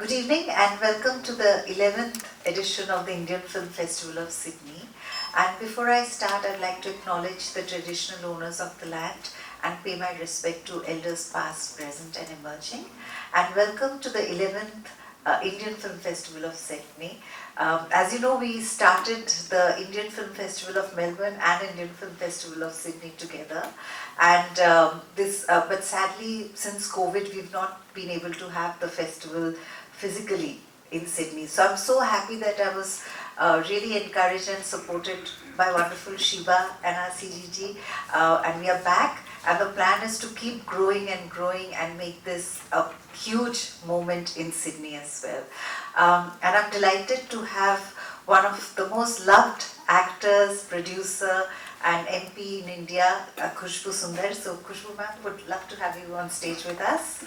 Good evening and welcome to the 11th edition of the Indian Film Festival of Sydney. And before I start, I'd like to acknowledge the traditional owners of the land and pay my respect to elders past, present and emerging. And welcome to the 11th Indian Film Festival of Sydney. As you know, we started the Indian Film Festival of Melbourne and Indian Film Festival of Sydney together. And but sadly, since COVID, we've not been able to have the festival physically in Sydney. So I'm so happy that I was really encouraged and supported by wonderful Shiba and our CGG, and we are back. And the plan is to keep growing and make this a huge moment in Sydney as well. And I'm delighted to have one of the most loved actors, producer and MP in India, Khushbu Sundar. So Khushbu ma'am, would love to have you on stage with us.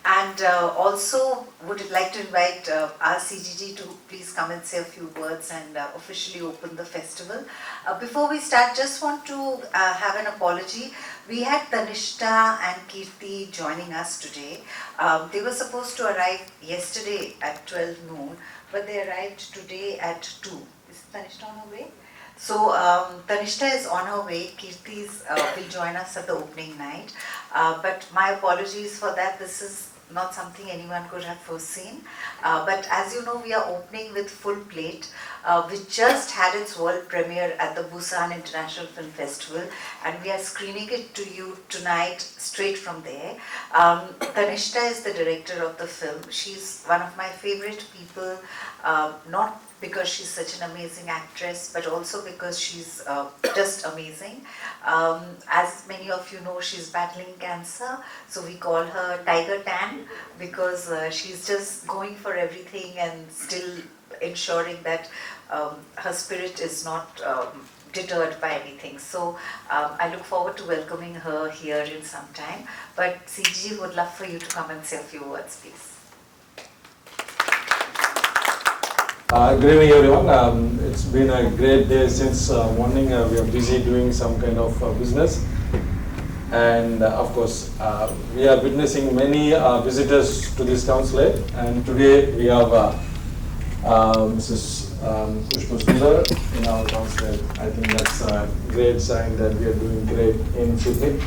And also would like to invite our CGG to please come and say a few words and officially open the festival. Before we start, just want to have an apology. We had Tanishta and Kirti joining us today. They were supposed to arrive yesterday at 12 noon, but they arrived today at 2. Is Tanishta on her way? So Tanishta is on her way. Kirti will join us at the opening night. But my apologies for that. This is not something anyone could have foreseen. But as you know, we are opening with Full Plate, which just had its world premiere at the Busan International Film Festival, and we are screening it to you tonight straight from there. Tanishta is the director of the film. She's one of my favorite people, not because she's such an amazing actress, but also because she's just amazing. As many of you know, she's battling cancer, so we call her Tiger Tan because she's just going for everything and still ensuring that her spirit is not deterred by anything. So I look forward to welcoming her here in some time. But CG would love for you to come and say a few words, please. Good evening everyone. It's been a great day since morning. We are busy doing some kind of business, and of course we are witnessing many visitors to this consulate, and today we have Mrs. Khushbu Sundar in our consulate. I think that's a great sign that we are doing great in Sydney.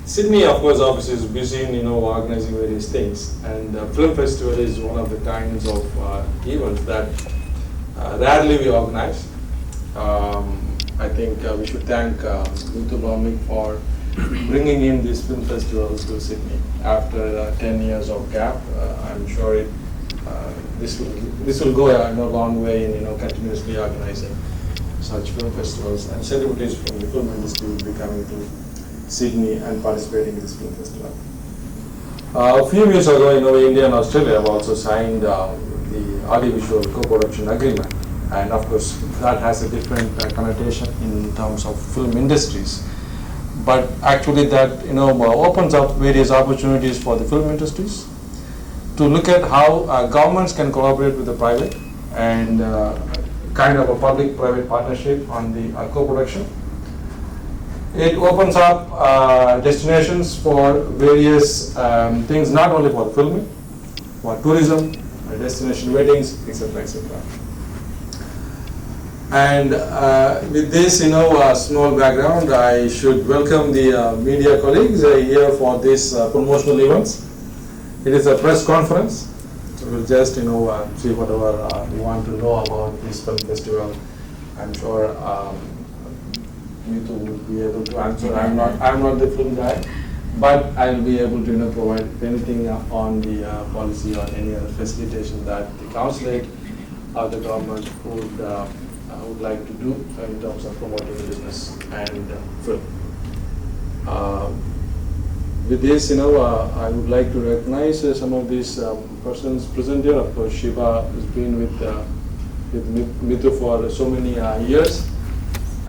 Sydney, of course, obviously is busy in organizing various things, and film festival is one of the kinds of events that rarely we organize. I think we should thank Muthu Bhaumik for bringing in this film festival to Sydney after 10 years of gap. I'm sure this will go a long way in continuously organizing such film festivals, and celebrities from the film industry will be coming to Sydney and participating in this film festival. A few years ago, India and Australia have also signed the audiovisual co-production agreement, and of course that has a different connotation in terms of film industries. But actually, that opens up various opportunities for the film industries to look at how governments can collaborate with the private and kind of a public-private partnership on the co-production. It opens up destinations for various things, not only for filming, for tourism, destination weddings, etc., etc. And with this, small background, I should welcome the media colleagues here for this promotional events. It is a press conference, so we'll just see whatever you want to know about this film festival. I'm sure Mithu would be able to answer. I'm not the film guy, but I'll be able to provide anything on the policy or any other facilitation that the consulate or the government would like to do in terms of promoting business and film. With this, I would like to recognize some of these persons present here. Of course, Shiva has been with Mithu for so many years.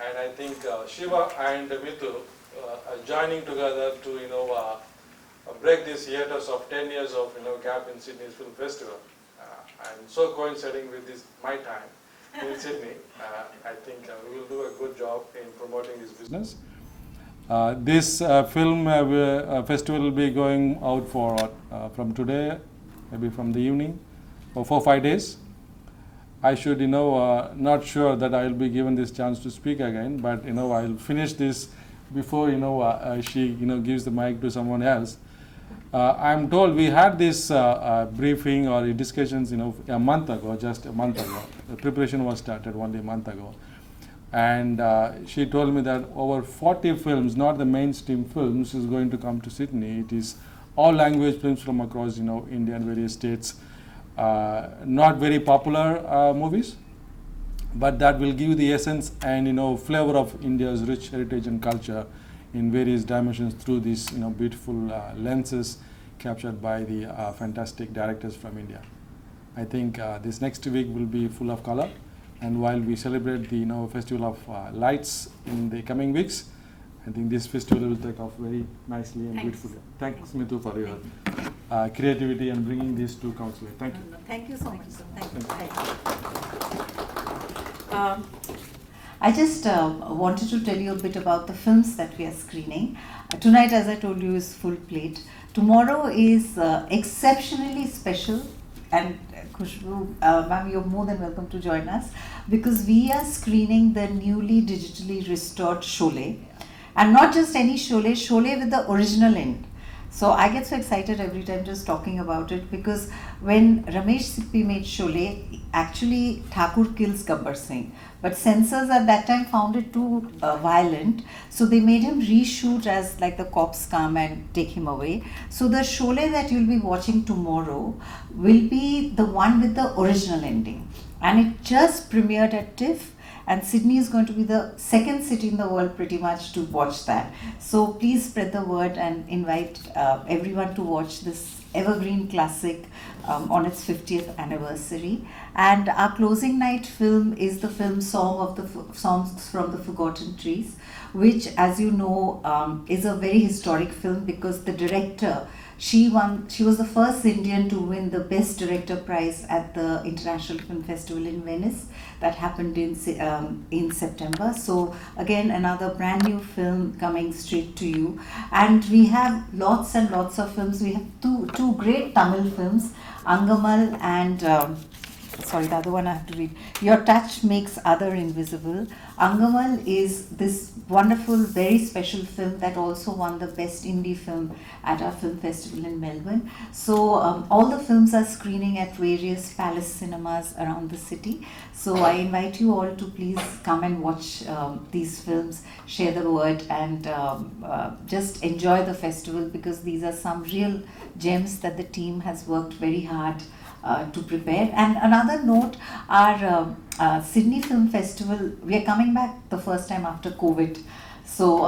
I think Shiva and Mithu are joining together to break this hiatus of 10 years of gap in Sydney's Film Festival. And so coinciding with this my time in Sydney, I think we will do a good job in promoting this business. This film festival will be going out for from today, maybe from the evening, for 4-5 days. I should, not sure that I will be given this chance to speak again, but I'll finish this before she gives the mic to someone else. I'm told we had this briefing or discussions a month ago, just a month ago. The preparation was started only a month ago, and she told me that over 40 films, not the mainstream films, is going to come to Sydney. It is all language films from across India and various states. Not very popular movies, but that will give the essence and flavor of India's rich heritage and culture in various dimensions through these beautiful lenses captured by the fantastic directors from India. I think this next week will be full of color, and while we celebrate the festival of lights in the coming weeks, I think this festival will take off very nicely and beautifully. Thanks, Mithu, for your creativity and bringing these two councillors. Thank you. Thank you so much, sir. Thank you. I just wanted to tell you a bit about the films that we are screening. Tonight, as I told you, is full plate. Tomorrow is exceptionally special, and Khushbu, ma'am, you're more than welcome to join us, because we are screening the newly digitally restored Sholay. And not just any Sholay, Sholay with the original end. So I get so excited every time just talking about it, because when Ramesh Sippy made Sholay, actually Thakur kills Gabbar Singh. But censors at that time found it too violent, so they made him reshoot as like the cops come and take him away. So the Sholay that you'll be watching tomorrow will be the one with the original ending. And it just premiered at TIFF. And Sydney is going to be the second city in the world pretty much to watch that. So please spread the word and invite everyone to watch this evergreen classic on its 50th anniversary. And our closing night film is the film Songs from the Forgotten Trees, which, as you know, is a very historic film, because the director, she was the first Indian to win the Best Director prize at the International Film Festival in Venice. That happened in September. So again, another brand new film coming straight to you. And we have lots and lots of films. We have two great Tamil films, Angamal and the other one I have to read. Your Touch Makes Other Invisible. Angamal is this wonderful, very special film that also won the Best Indie Film at our film festival in Melbourne. So all the films are screening at various palace cinemas around the city. So I invite you all to please come and watch these films, share the word, and just enjoy the festival, because these are some real gems that the team has worked very hard to prepare. And another note, our Sydney Film Festival, we are coming back the first time after COVID. So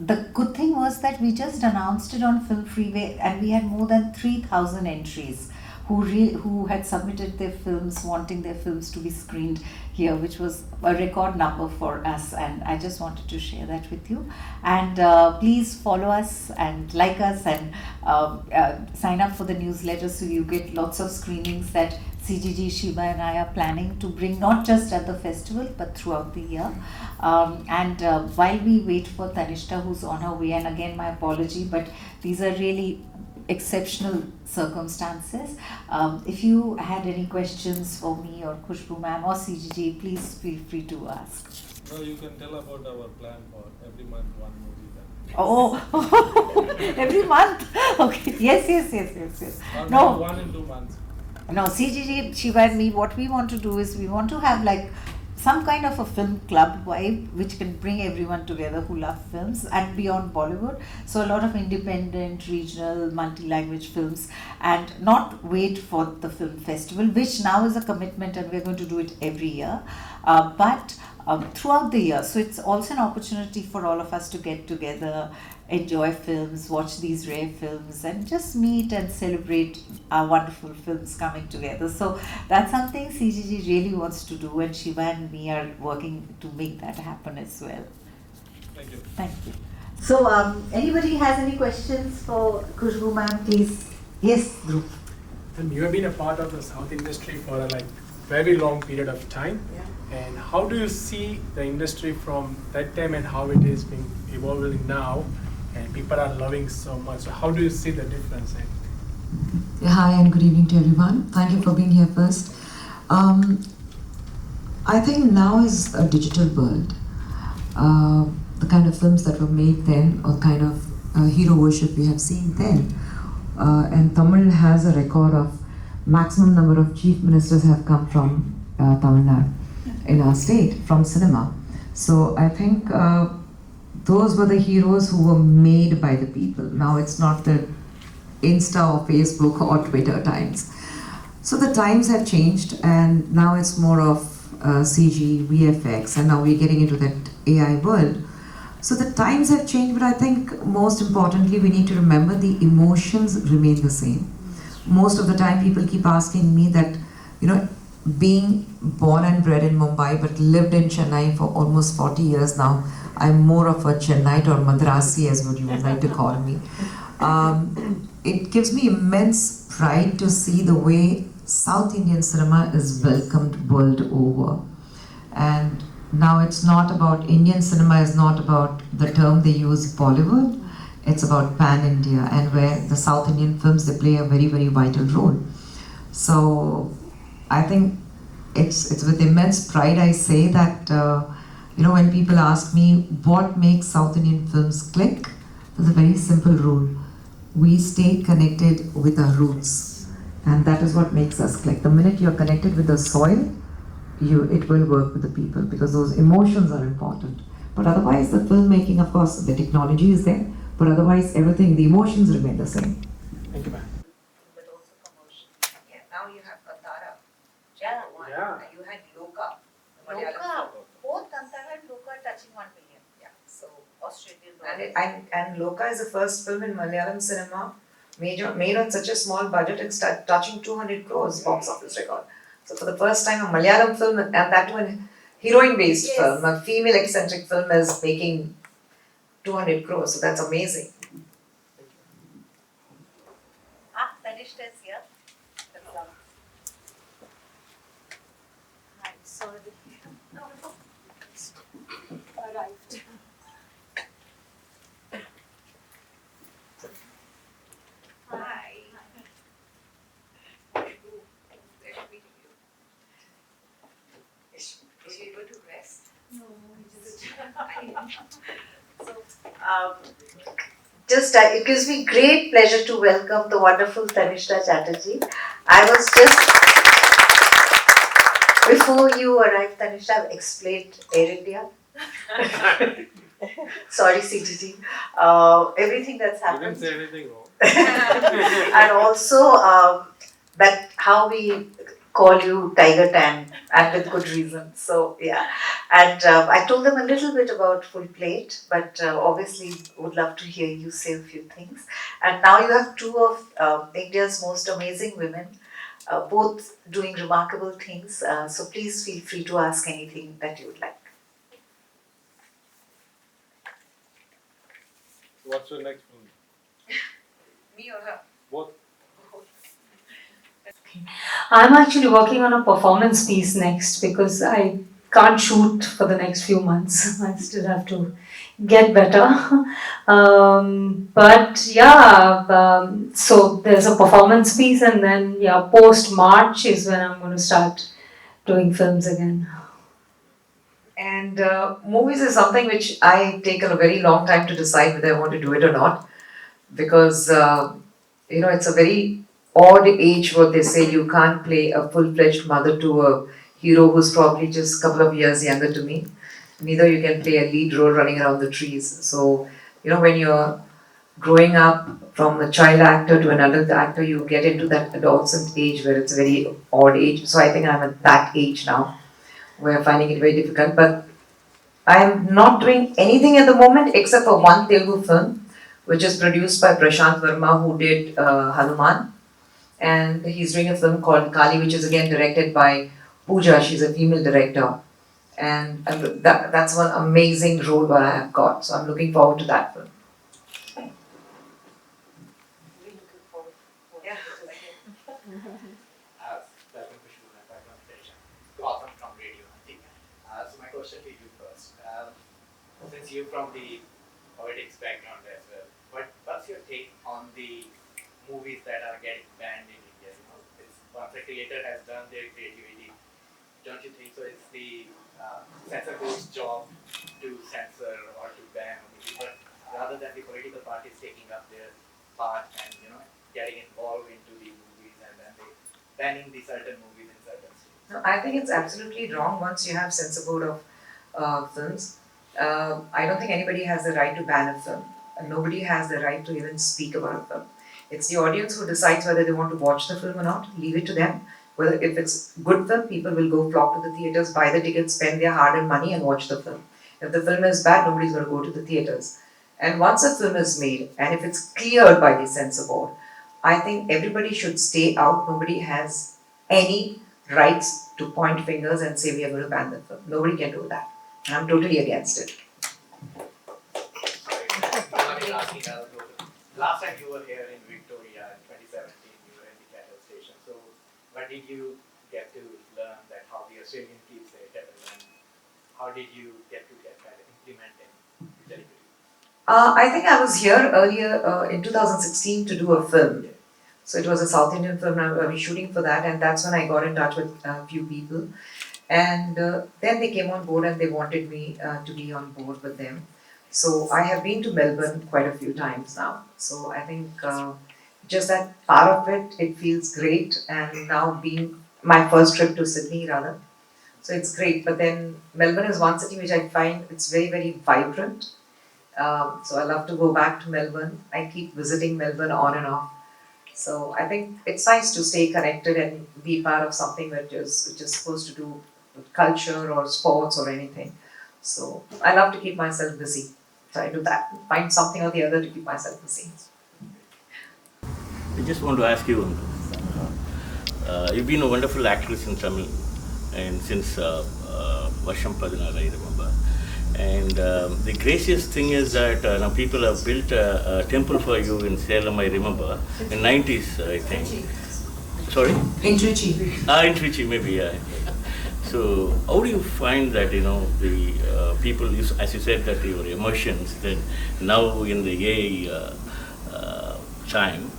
the good thing was that we just announced it on Film Freeway, and we had more than 3,000 entries who had submitted their films, wanting their films to be screened here, which was a record number for us, and I just wanted to share that with you. And please follow us and like us, and sign up for the newsletter so you get lots of screenings that CGG, Shiva and I are planning to bring, not just at the festival but throughout the year. And while we wait for Tanishta, who's on her way, and again my apology, but these are really exceptional circumstances. If you had any questions for me or Khushbu ma'am or CGG, please feel free to ask. No, you can tell about our plan for every month one movie. Oh, every month? Okay, yes. No, 1 in 2 months. No, CGG, Shiva and me, what we want to do is we want to have like some kind of a film club vibe which can bring everyone together who love films and beyond Bollywood. So a lot of independent, regional, multi-language films, and not wait for the film festival, which now is a commitment and we're going to do it every year, but throughout the year. So it's also an opportunity for all of us to get together, enjoy films, watch these rare films, and just meet and celebrate our wonderful films coming together. So that's something CGG really wants to do, and Shiva and me are working to make that happen as well. Thank you. Thank you. So anybody has any questions for Khushbu ma'am, please? Yes, Dhruv. And you have been a part of the South industry for like very long period of time. Yeah. And how do you see the industry from that time and how it is being evolving now? And people are loving so much. So how do you see the difference? Yeah, hi and good evening to everyone. Thank you for being here first. I think now is a digital world. The kind of films that were made then, or kind of hero worship we have seen then, and Tamil has a record of maximum number of chief ministers have come from Tamil Nadu in our state from cinema. So I think those were the heroes who were made by the people. Now it's not the Insta or Facebook or Twitter times. So the times have changed, and now it's more of CG, VFX, and now we're getting into that AI world. So the times have changed, but I think most importantly, we need to remember the emotions remain the same. Most of the time, people keep asking me that, being born and bred in Mumbai but lived in Chennai for almost 40 years now, I'm more of a Chennite or Madrasi, as what you would like to call me. It gives me immense pride to see the way South Indian cinema is welcomed world over. And now it's not about, Indian cinema is not about the term they use, Bollywood. It's about pan-India, and where the South Indian films, they play a very, very vital role. So I think it's with immense pride I say that, when people ask me what makes South Indian films click, there's a very simple rule. We stay connected with our roots, and that is what makes us click. The minute you're connected with the soil, it will work with the people, because those emotions are important. But otherwise, the filmmaking, of course, the technology is there, but otherwise everything, the emotions remain the same. Thank you, ma'am. But also commercial. Yeah, now you have Kantara. Yeah. You had Loka. Loka. Both Kantara and Loka touching 1 million. Yeah. So Australian. And Loka is the first film in Malayalam cinema made on such a small budget, it's touching 200 crores box office record. So for the first time, a Malayalam film, and that one heroine-based film, a female eccentric film, is making 200 crores. So that's amazing. Tanishta is here. I'm sorry. Arrived. Hi. Pleasure meeting you. Is she able to rest? No, So, it gives me great pleasure to welcome the wonderful Tanishta Chatterjee. I was just, before you arrived, Tanishta, I've explained Air India. Sorry, CGT. Everything that's You happened. didn't say anything wrong. And also that how we call you Tiger Tan, and with good reason. So yeah, and I told them a little bit about Full Plate, but obviously would love to hear you say a few things. And now you have two of India's most amazing women, both doing remarkable things. So please feel free to ask anything that you would like. What's your next film? Me or her? Both. I'm actually working on a performance piece next because I can't shoot for the next few months. I still have to get better. So there's a performance piece, and then post March is when I'm going to start doing films again. And movies is something which I take a very long time to decide whether I want to do it or not, because it's a very odd age what they say. You can't play a full-fledged mother to a hero who's probably just a couple of years younger to me. Neither you can play a lead role running around the trees. So when you're growing up from a child actor to an adult actor, you get into that adolescent age where it's a very odd age. So I think I'm at that age now where I'm finding it very difficult. But I'm not doing anything at the moment except for one Telugu film, which is produced by Prashant Verma, who did Hanuman. And he's doing a film called Kali, which is again directed by Pooja. She's a female director. And that's one amazing role that I have got. So I'm looking forward to that film. since you're from the politics background as well, what's your take on the movies that are getting banned in India? You know, once a creator has done their creativity, don't you think so? It's the censor board's job to censor or to ban a movie, but rather than the political parties taking up their part and getting involved into the movies and then they banning the certain movies in certain states. No, I think it's absolutely wrong once you have censor board of films. I don't think anybody has the right to ban a film. And nobody has the right to even speak about a film. It's the audience who decides whether they want to watch the film or not. Leave it to them. Whether if it's good film, people will go flock to the theaters, buy the tickets, spend their hard-earned money, and watch the film. If the film is bad, nobody's going to go to the theaters. And once a film is made, and if it's cleared by the censor board, I think everybody should stay out. Nobody has any rights to point fingers and say we are going to ban the film. Nobody can do that. I'm totally against it. Last time you were here in Victoria in 2017, you were in the cattle station. So, what did you get to learn that how the Australian keeps their cattle, and how did you get that implemented in delivery? I think I was here earlier in 2016 to do a film. So it was a South Indian film. I was shooting for that, and that's when I got in touch with a few people. And then they came on board and they wanted me to be on board with them. So I have been to Melbourne quite a few times now. So I think just that part of it, it feels great. And now being my first trip to Sydney rather. So it's great. But then Melbourne is one city which I find it's very, very vibrant. So I love to go back to Melbourne. I keep visiting Melbourne on and off. So I think it's nice to stay connected and be part of something which is supposed to do with culture or sports or anything. So I love to keep myself busy. So I do that. Find something or the other to keep myself busy. I just want to ask you, you've been a wonderful actress in Tamil, and since Vasham Padinar, I remember. And the craziest thing is that now people have built a temple for you in Salem, I remember, in 90s, I think. Sorry? In Trichy. In Trichy, maybe, yeah. So, how do you find that, the people, as you said, that your emotions, that now in the AI time,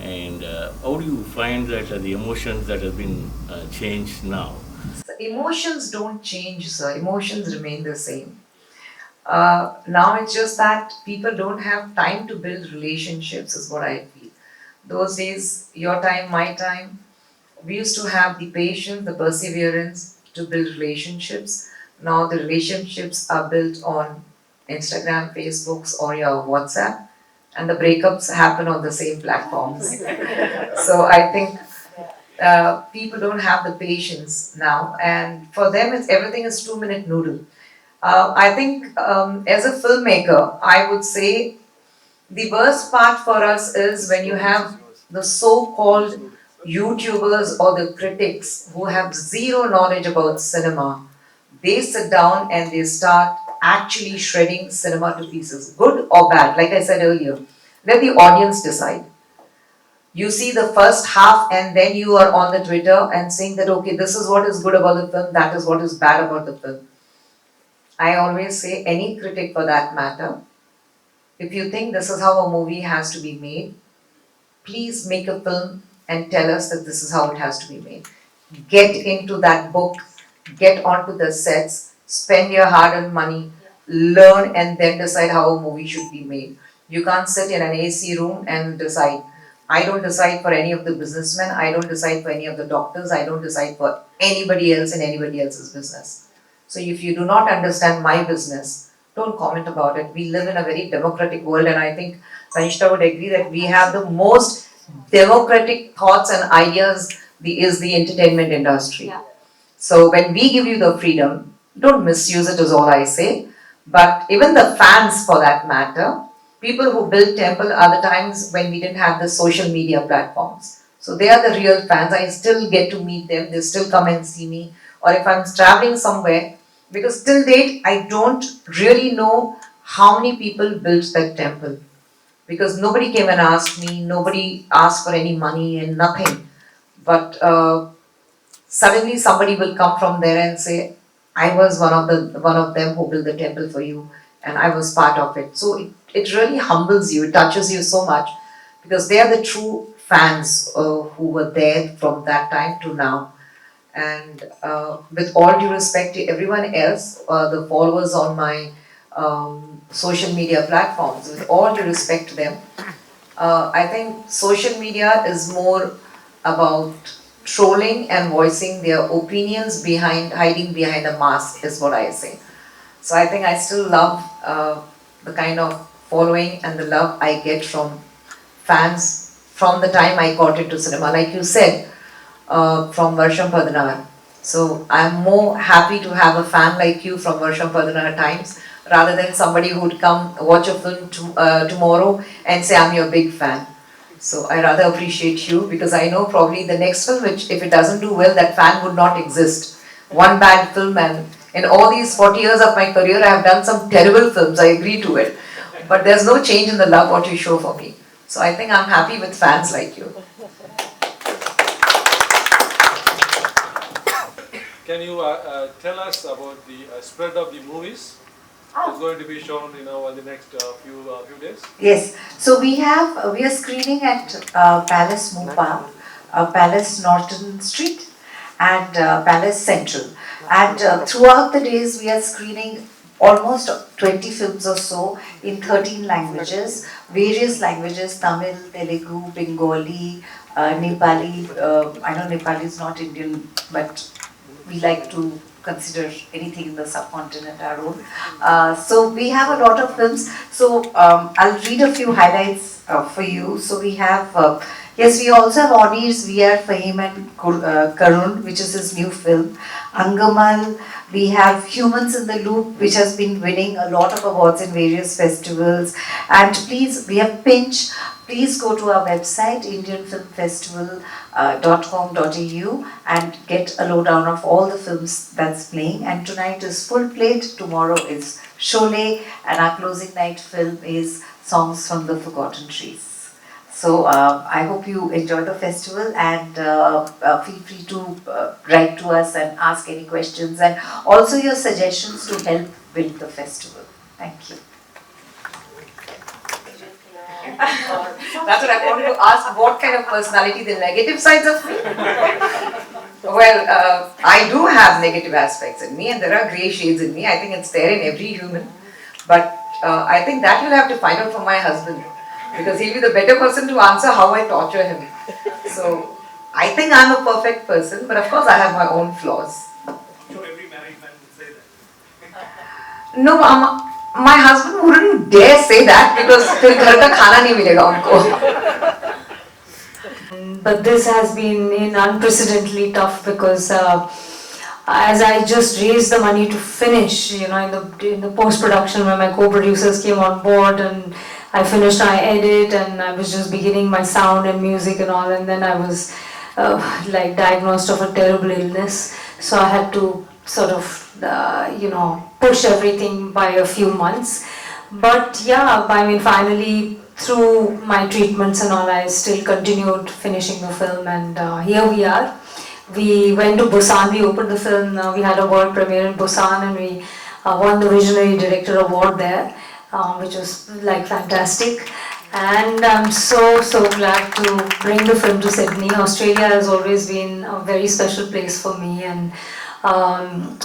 and how do you find that the emotions that have been changed now? So emotions don't change, sir. Emotions remain the same. Now it's just that people don't have time to build relationships, is what I feel. Those days, your time, my time, we used to have the patience, the perseverance to build relationships. Now the relationships are built on Instagram, Facebooks, or your WhatsApp, and the breakups happen on the same platforms. So I think people don't have the patience now, and for them, it's everything is 2-minute noodle. I think as a filmmaker, I would say the worst part for us is when you have the so-called YouTubers or the critics who have zero knowledge about cinema. They sit down and they start actually shredding cinema to pieces, good or bad. Like I said earlier, let the audience decide. You see the first half and then you are on the Twitter and saying that, okay, this is what is good about the film, that is what is bad about the film. I always say, any critic for that matter, if you think this is how a movie has to be made, please make a film and tell us that this is how it has to be made. Get into that book, get onto the sets, spend your hard-earned money, learn and then decide how a movie should be made. You can't sit in an AC room and decide. I don't decide for any of the businessmen, I don't decide for any of the doctors, I don't decide for anybody else in anybody else's business. So if you do not understand my business, don't comment about it. We live in a very democratic world, and I think Kanishta would agree that we have the most democratic thoughts and ideas is the entertainment industry. Yeah. So when we give you the freedom, don't misuse it is all I say. But even the fans for that matter, people who built temple are the times when we didn't have the social media platforms. So they are the real fans. I still get to meet them. They still come and see me. Or if I'm traveling somewhere, because till date I don't really know how many people built that temple. Because nobody came and asked me, nobody asked for any money and nothing. But suddenly somebody will come from there and say, I was one of them who built the temple for you, and I was part of it. So it really humbles you, it touches you so much, because they are the true fans who were there from that time to now. And with all due respect to everyone else, the followers on my social media platforms, with all due respect to them, I think social media is more about trolling and voicing their opinions behind, hiding behind a mask, is what I say. So I think I still love the kind of following and the love I get from fans from the time I got into cinema. Like you said, from Varsham Padanavar. So I'm more happy to have a fan like you from Varsham Padanavar times, rather than somebody who would come watch a film tomorrow and say, I'm your big fan. So I rather appreciate you, because I know probably the next film, which if it doesn't do well, that fan would not exist. One bad film, and in all these 40 years of my career, I have done some terrible films, I agree to it. But there's no change in the love what you show for me. So I think I'm happy with fans like you. Can you tell us about the spread of the movies? It's going to be shown, in the next few days. Yes, so we are screening at Palace Mopa, Palace Norton Street, and Palace Central. And throughout the days, we are screening almost 20 films or so in 13 languages, various languages: Tamil, Telugu, Bengali, Nepali. I know Nepali is not Indian, but we like to consider anything in the subcontinent our own. So we have a lot of films. So I'll read a few highlights for you. So we have, yes, we also have Audis, VR Fahim and Karun, which is his new film. Angamal, we have Humans in the Loop, which has been winning a lot of awards in various festivals. And please, we have Pinch. Please go to our website, IndianFilmFestival.com.au, and get a lowdown of all the films that's playing. And tonight is Full Plate, tomorrow is Sholay, and our closing night film is Songs from the Forgotten Trees. So I hope you enjoy the festival, and feel free to write to us and ask any questions, and also your suggestions to help build the festival. Thank you. That's what I wanted to ask, what kind of personality, the negative sides of me? Well, I do have negative aspects in me, and there are grey shades in me. I think it's there in every human. But I think that you'll have to find out from my husband, because he'll be the better person to answer how I torture him. So I think I'm a perfect person, but of course I have my own flaws. I'm sure every married man would say that. No, my husband wouldn't dare say that, because फिर घर का खाना नहीं मिलेगा उनको. But this has been unprecedentedly tough, because as I just raised the money to finish, in the post-production, when my co-producers came on board and I finished my edit, and I was just beginning my sound and music and all, and then I was diagnosed of a terrible illness. So I had to sort of, push everything by a few months. But yeah, finally, through my treatments and all, I still continued finishing the film, and here we are. We went to Busan, we opened the film, we had a world premiere in Busan, and we won the Visionary Director Award there, which was fantastic. And I'm so glad to bring the film to Sydney. Australia has always been a very special place for me, and I'm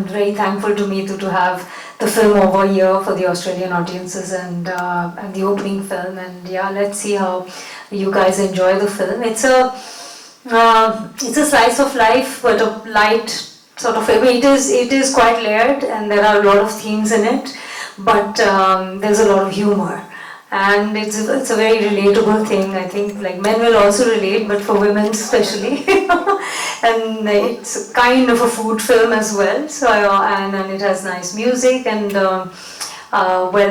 very thankful to Meetu to have the film over here for the Australian audiences, and the opening film. And yeah, let's see how you guys enjoy the film. It's a slice of life, but a light sort of. It is quite layered, and there are a lot of themes in it, but there's a lot of humor. And it's a very relatable thing. I think men will also relate, but for women especially. And it's kind of a food film as well. So and it has nice music, and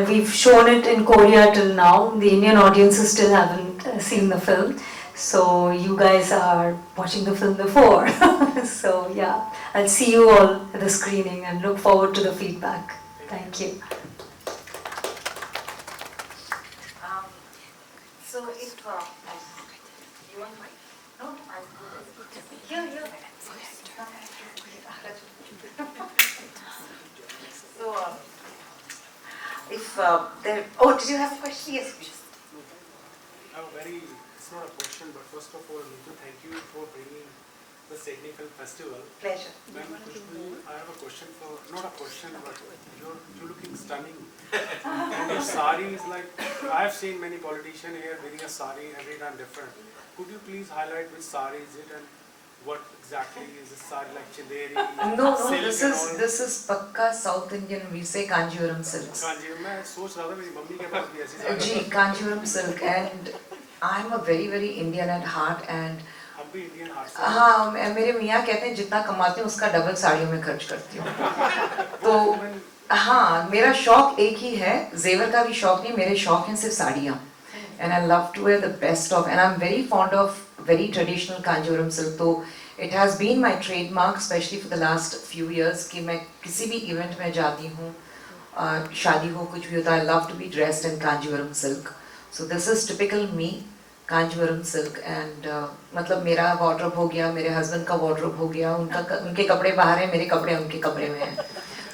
we've shown it in Korea till now. The Indian audiences still haven't seen the film. So you guys are watching the film before. So yeah, I'll see you all at the screening and look forward to the feedback. Thank you. So if you want mine? No, I'm good. Here. So there. Oh, did you have a question? Yes, please. It's not a question, but first of all, Neetu, thank you for bringing the Sydney Film Festival. Pleasure. I have a question not a question, but you're looking stunning. And your sari is like, I have seen many politicians here wearing a sari every time different. Could you please highlight which sari is it and what exactly is this sari, like Chanderi? No, this is Pakka South Indian. We say Kanjivaram silks. Kanjivaram, मैं सोच रहा था मेरी mummy के पास भी ऐसी साड़ी जी, Kanjivaram silk, and I'm a very Indian at heart, and हम भी इंडियन हार्ट से हाँ, मेरे मियाँ कहते हैं जितना कमाती हूँ उसका डबल साड़ियों में खर्च करती हूँ। तो हाँ, मेरा शौक एक ही है, जेवर का भी शौक नहीं, मेरे शौक हैं सिर्फ साड़ियाँ। And I love to wear the best of, and I'm very fond of very traditional Kanjivaram silk. तो it has been my trademark, especially for the last few years, कि मैं किसी भी event में जाती हूँ, शादी हो कुछ भी होता है, I love to be dressed in Kanjivaram silk. So this is typical me. Kanjeevaram silk and मतलब मेरा वार्डरोब हो गया, मेरे हस्बैंड का वार्डरोब हो गया, उनके कपड़े बाहर हैं, मेरे कपड़े उनके कपड़े में हैं,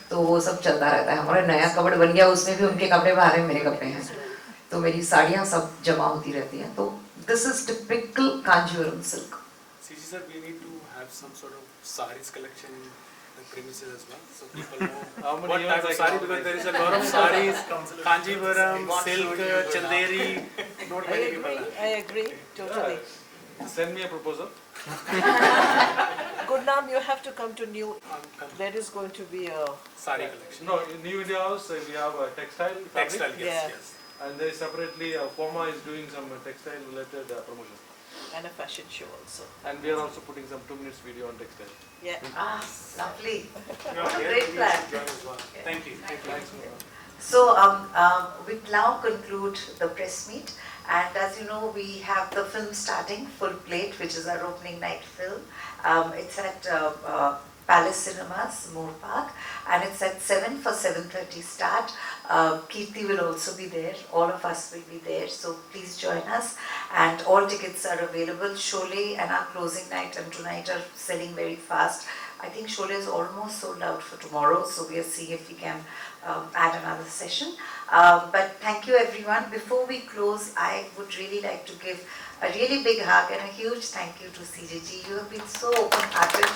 तो वो सब चलता रहता है। हमारा नया कपड़ बन गया, उसमें भी उनके कपड़े बाहर हैं, मेरे कपड़े हैं, तो मेरी साड़ियाँ सब जमा होती रहती हैं। तो this is typical Kanjeevaram silk. CG sir, we need to have some sort of sarees collection in the premises as well, so people know what type of saree, because there is a lot of sarees, Kanjivaram, silk, Chanderi, not many people have. I agree, totally. Send me a proposal. Gurnam, you have to come to New. There is going to be a Saree collection. No, in New India House we have a textile fabric. Textile, yes, Yeah. yes. And there is separately Forma is doing some textile related promotion. and a fashion show also. And we are also putting some 2 minutes video on textile. Yeah. Ah, lovely. Yeah, Great you plan. should join as well. Thank you. Thanks. So we now conclude the press meet, and as you know, we have the film starting, Full Plate, which is our opening night film. It's at Palace Cinemas, Moore Park, and it's at 7 for 7:30 start. Kirti will also be there, all of us will be there, so please join us. And all tickets are available. Sholay and our closing night and tonight are selling very fast. I think Sholay is almost sold out for tomorrow, so we are seeing if we can add another session. But thank you everyone. Before we close, I would really like to give a really big hug and a huge thank you to CJG. You have been so open-hearted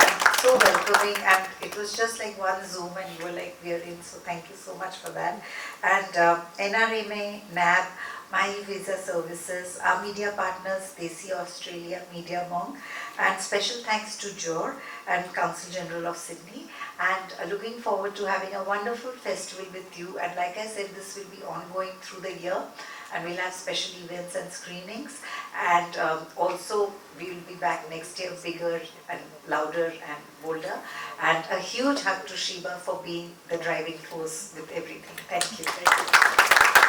and so welcoming, and it was just like one Zoom and you were like, we are in, so thank you so much for that. And NRMA, NAB, My Visa Services, our media partners, Desi Australia, Media Monk, and special thanks to Jor and Council General of Sydney, and looking forward to having a wonderful festival with you. And like I said, this will be ongoing through the year, and we'll have special events and screenings, and also we will be back next year bigger and louder and bolder. And a huge hug to Shiba for being the driving force with everything. Thank you.